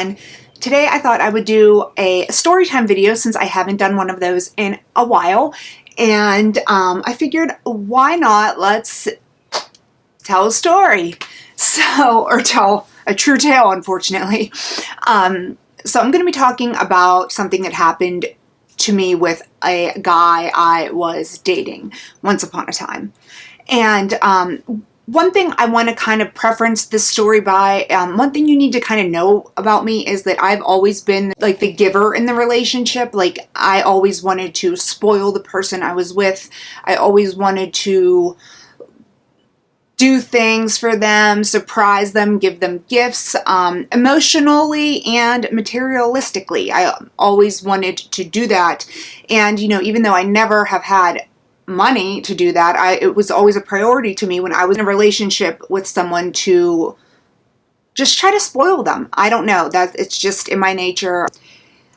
FabFitFun. Today I thought I would do a story time video since I haven't done one of those in a while. And I figured, why not? Let's tell a story. Or tell a true tale, unfortunately. So I'm going to be talking about something that happened to me with a guy I was dating once upon a time. And one thing I want to kind of preference this story by, one thing you need to kind of know about me is that I've always been like the giver in the relationship. Like, I always wanted to spoil the person I was with. I always wanted to do things for them, surprise them, give them gifts, emotionally and materialistically. I always wanted to do that. And, you know, even though I never have had money to do that, it was always a priority to me when I was in a relationship with someone to just try to spoil them. I don't know, that it's just in my nature.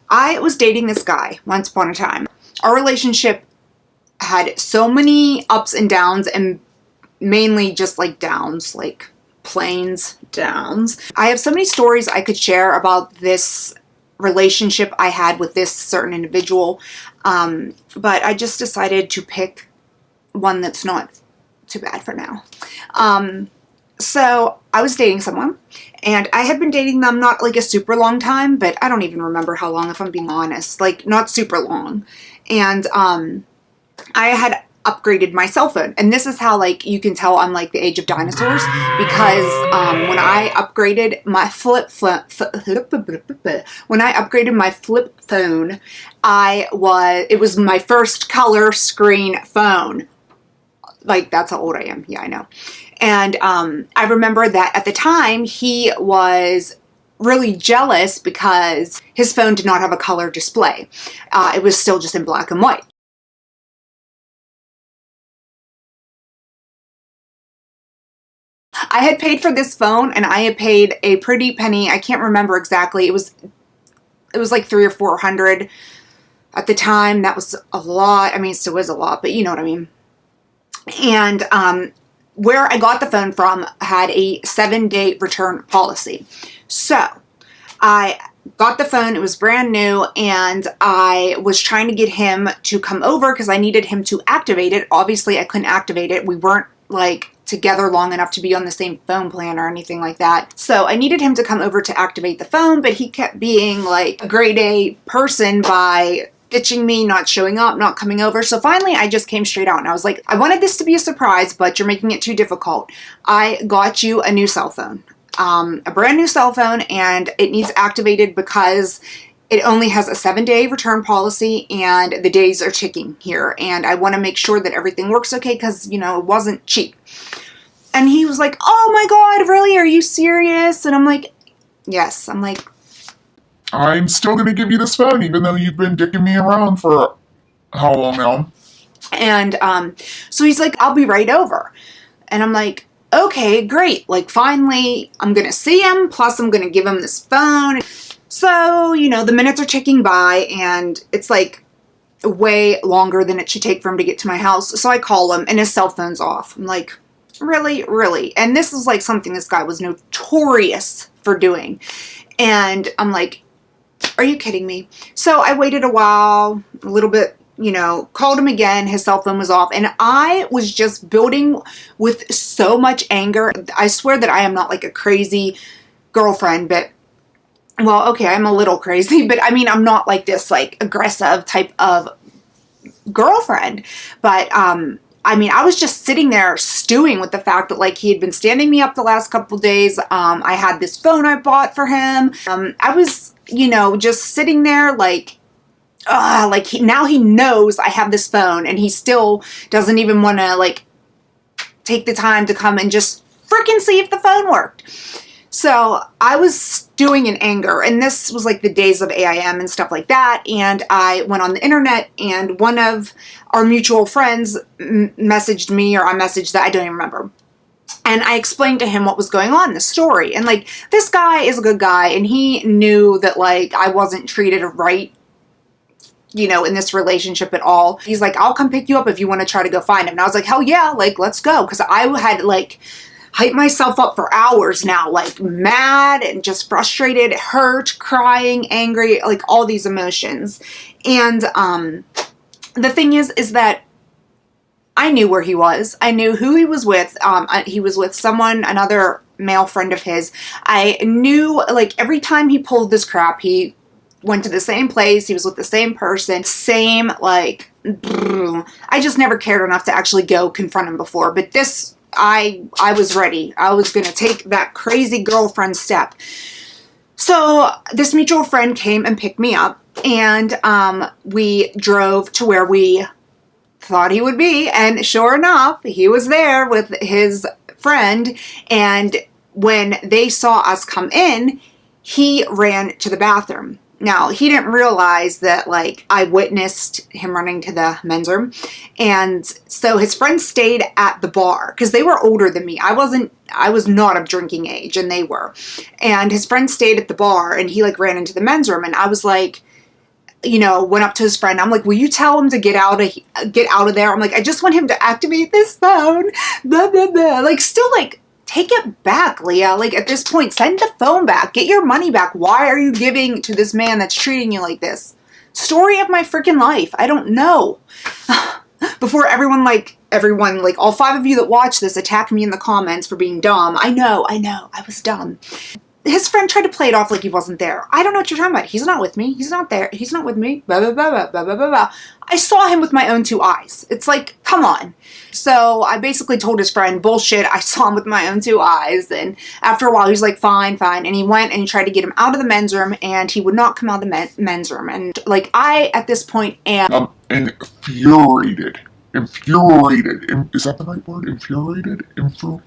I was dating this guy once upon a time. Our relationship had so many ups and downs, and mainly just like downs, like planes downs. I have so many stories I could share about this relationship I had with this certain individual, but I just decided to pick one that's not too bad for now. So I was dating someone, and I had been dating them not like a super long time, but I don't even remember how long, if I'm being honest, like not super long. And I had upgraded my cell phone, and this is how, like, you can tell I'm like the age of dinosaurs, because when I upgraded my flip phone, it was my first color screen phone. Like, that's how old I am. Yeah, I know. And I remember that at the time he was really jealous because his phone did not have a color display. It was still just in black and white. I had paid for this phone, and I had paid a pretty penny. I can't remember exactly. It was like $300 or $400 at the time. That was a lot. I mean, it still is a lot, but you know what I mean. And where I got the phone from had a 7-day return policy. So I got the phone. It was brand new, and I was trying to get him to come over because I needed him to activate it. Obviously, I couldn't activate it. We weren't like together long enough to be on the same phone plan or anything like that. So I needed him to come over to activate the phone, but he kept being like a grade A person by ditching me, not showing up, not coming over. So finally I just came straight out, and I was like, I wanted this to be a surprise, but you're making it too difficult. I got you a new cell phone, a brand new cell phone, and it needs activated because it only has a 7-day return policy, and the days are ticking here, and I want to make sure that everything works okay because, you know, it wasn't cheap. And he was like, oh my God, really? Are you serious? And I'm like, yes. I'm like, I'm still going to give you this phone, even though you've been dicking me around for how long now? And so he's like, I'll be right over. And I'm like, okay, great. Like, finally, I'm going to see him, plus I'm going to give him this phone. So, you know, the minutes are ticking by, and it's like way longer than it should take for him to get to my house. So I call him, and his cell phone's off. I'm like, really? Really? And this is like something this guy was notorious for doing. And I'm like, are you kidding me? So I waited a while, a little bit, you know, called him again. His cell phone was off, and I was just building with so much anger. I swear that I am not like a crazy girlfriend, but well, okay, I'm a little crazy, but I mean, I'm not like this like aggressive type of girlfriend. But I mean, I was just sitting there stewing with the fact that like he had been standing me up the last couple days. I had this phone I bought for him. I was, you know, just sitting there like, now he knows I have this phone, and he still doesn't even want to like take the time to come and just freaking see if the phone worked. So I was stewing in anger, and this was like the days of AIM and stuff like that, and I went on the internet, and one of our mutual friends messaged me, or I messaged that, I don't even remember. And I explained to him what was going on in the story, and like, this guy is a good guy, and he knew that like I wasn't treated right, you know, in this relationship at all. He's like, I'll come pick you up if you want to try to go find him. And I was like, hell yeah, like, let's go. Because I had like hype myself up for hours now, like mad and just frustrated, hurt, crying, angry, like all these emotions. And the thing is that I knew where he was. I knew who he was with. He was with someone, another male friend of his. I knew, like, every time he pulled this crap, he went to the same place. He was with the same person. Same, like, I just never cared enough to actually go confront him before. But this, I was ready. I was going to take that crazy girlfriend step. So this mutual friend came and picked me up, and we drove to where we thought he would be, and sure enough, he was there with his friend. And when they saw us come in, he ran to the bathroom. Now, he didn't realize that, like, I witnessed him running to the men's room. And so his friends stayed at the bar because they were older than me. I was not of drinking age, and they were. And his friends stayed at the bar, and he, like, ran into the men's room. And I was like, you know, went up to his friend. I'm like, will you tell him to get out of there? I'm like, I just want him to activate this phone. Blah, blah, blah. Like, still, like, take it back, Leah. Like, at this point, send the phone back. Get your money back. Why are you giving to this man that's treating you like this? Story of my freaking life. I don't know. Before everyone, all 5 of you that watch this attack me in the comments for being dumb. I know, I was dumb. His friend tried to play it off like he wasn't there. I don't know what you're talking about. He's not with me. He's not there. He's not with me. Blah, blah, blah, blah, blah, blah, blah, blah. I saw him with my own 2 eyes. It's like, come on. So I basically told his friend, bullshit, I saw him with my own 2 eyes. And after a while, he's like, fine, fine. And he went and he tried to get him out of the men's room, and he would not come out of the men's room. And, like, I, at this point, am infuriated. Infuriated. Is that the right word? Infuriated? Infuriated.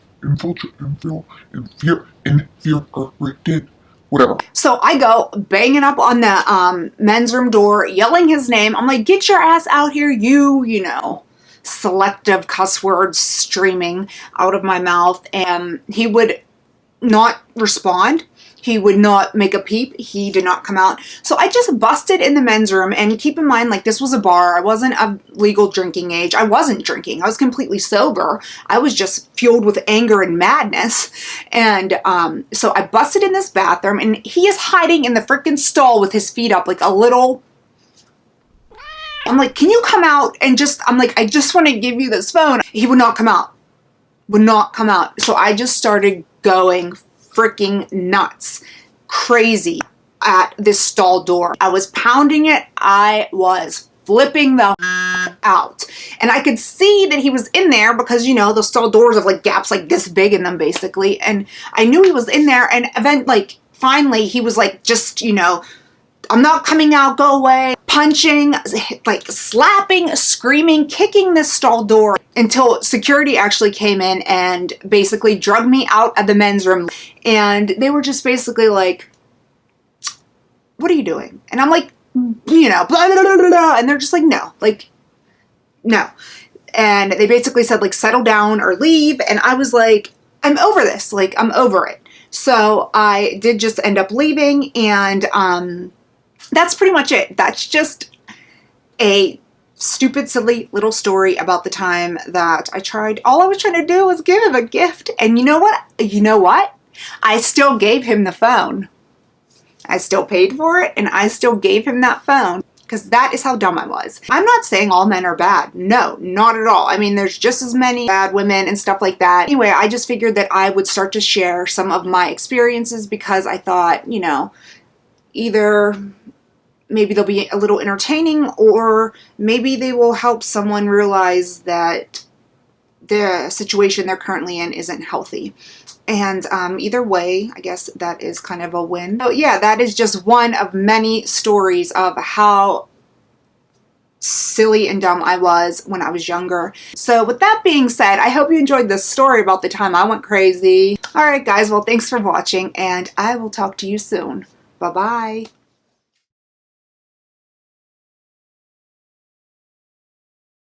Whatever. So I go banging up on the men's room door, yelling his name. I'm like, get your ass out here, you know, selective cuss words streaming out of my mouth. And he would not respond. He would not make a peep. He did not come out. So I just busted in the men's room. And keep in mind, like, this was a bar. I wasn't of legal drinking age. I wasn't drinking. I was completely sober. I was just fueled with anger and madness. And so I busted in this bathroom, and he is hiding in the freaking stall with his feet up like a little... I'm like, can you come out and I'm like, I just want to give you this phone. He would not come out. Would not come out. So I just started going freaking nuts, crazy at this stall door. I was pounding it. I was flipping the out. And I could see that he was in there because, you know, the stall doors have like gaps like this big in them basically. And I knew he was in there, and finally he was like, just, you know, I'm not coming out, go away. Punching, like slapping, screaming, kicking this stall door until security actually came in and basically dragged me out of the men's room. And they were just basically like, what are you doing? And I'm like, you know, blah, blah, blah, blah, blah. And they're just like, no, like, no. And they basically said, like, settle down or leave. And I was like, I'm over this. Like, I'm over it. So I did just end up leaving, and that's pretty much it. That's just a stupid, silly little story about the time that all I was trying to do was give him a gift. And you know what? I still gave him the phone. I still paid for it, and I still gave him that phone because that is how dumb I was. I'm not saying all men are bad. No, not at all. I mean, there's just as many bad women and stuff like that. Anyway, I just figured that I would start to share some of my experiences because I thought, you know, either maybe they'll be a little entertaining, or maybe they will help someone realize that the situation they're currently in isn't healthy. And either way, I guess that is kind of a win. So yeah, that is just one of many stories of how silly and dumb I was when I was younger. So with that being said, I hope you enjoyed this story about the time I went crazy. Alright guys, well thanks for watching, and I will talk to you soon. Bye-bye.